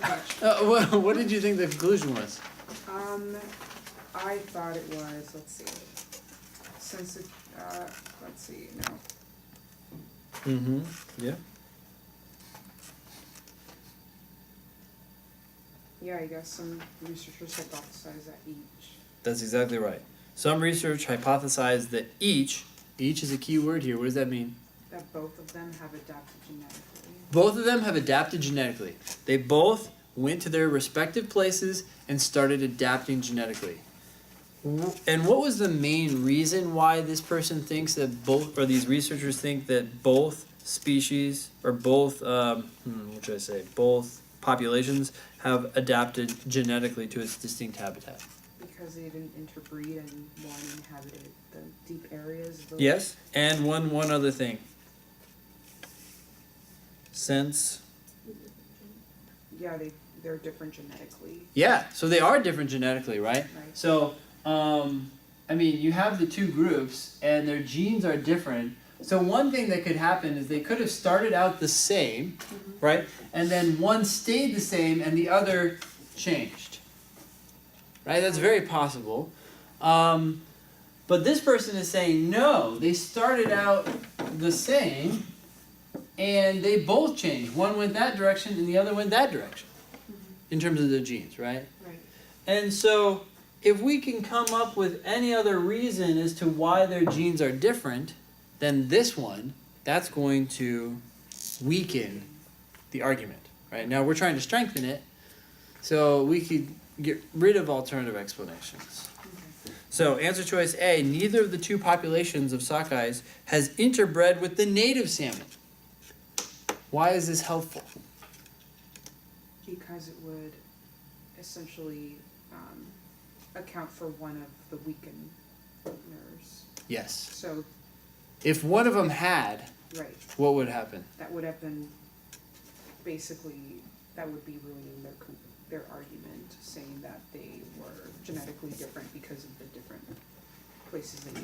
so much. What did you think the conclusion was? I thought it was, let's see, since it, let's see, no. Mm-hmm, yeah. Yeah, I guess some researchers hypothesize that each. That's exactly right. Some research hypothesized that each is a key word here. What does that mean? That both of them have adapted genetically. Both of them have adapted genetically. They both went to their respective places and started adapting genetically. And what was the main reason why this person thinks that both, or these researchers think that both species, or both, what should I say, both populations have adapted genetically to its distinct habitat? Because they didn't interbreed and one inhabited the deep areas. Yes, and one other thing. Since... Yeah, they're different genetically. Yeah, so they are different genetically, right? Right. So, I mean, you have the two groups, and their genes are different. So one thing that could happen is they could have started out the same, right? And then one stayed the same, and the other changed. Right? That's very possible. But this person is saying, no, they started out the same, and they both changed. One went that direction, and the other went that direction, in terms of the genes, right? Right. And so, if we can come up with any other reason as to why their genes are different than this one, that's going to weaken the argument, right? Now, we're trying to strengthen it, so we could get rid of alternative explanations. Okay. So, answer choice A, neither of the two populations of sockeyes has interbred with the native salmon. Why is this helpful? Because it would essentially account for one of the weakeners. Yes. So, If one of them had, right, what would happen? that would have been basically, that would be ruining their argument, saying that they were genetically different because of the different places they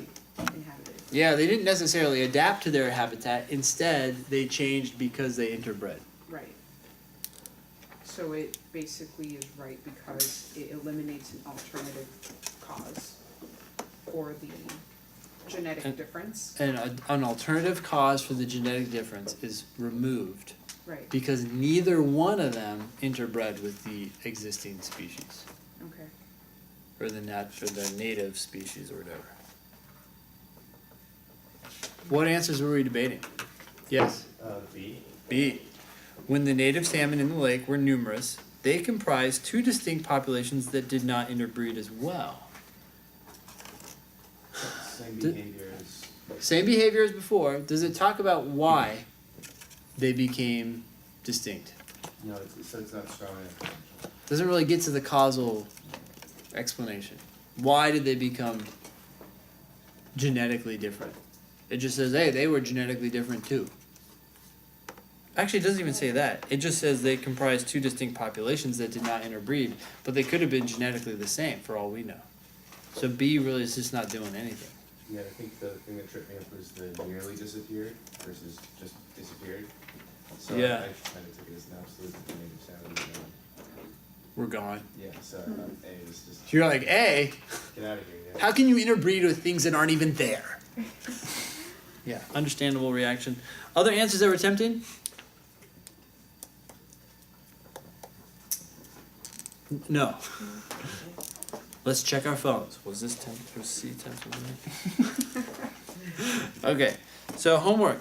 inhabited. Yeah, they didn't necessarily adapt to their habitat. Instead, they changed because they interbred. Right. So it basically is right because it eliminates an alternative cause for the genetic difference. And an alternative cause for the genetic difference is removed Right. because neither one of them interbred with the existing species Okay. or the native species or whatever. What answers were we debating? Yes? B. B. When the native salmon in the lake were numerous, they comprised two distinct populations that did not interbreed as well. Same behavior as... Same behavior as before. Does it talk about why they became distinct? No, it says it's not strong enough. Doesn't really get to the causal explanation. Why did they become genetically different? It just says, hey, they were genetically different too. Actually, it doesn't even say that. It just says they comprised two distinct populations that did not interbreed, but they could have been genetically the same for all we know. So B really is just not doing anything. Yeah, I think the thing that tripped me up was the nearly disappeared versus just disappeared. So Yeah. I kind of took it as an absolute native salmon. We're gone. Yeah, so A is just You're like, hey, get out of here. Yeah. how can you interbreed with things that aren't even there? Yeah, understandable reaction. Other answers that were tempting? No. Let's check our phones. Was this temp or C tempting? Okay, so homework.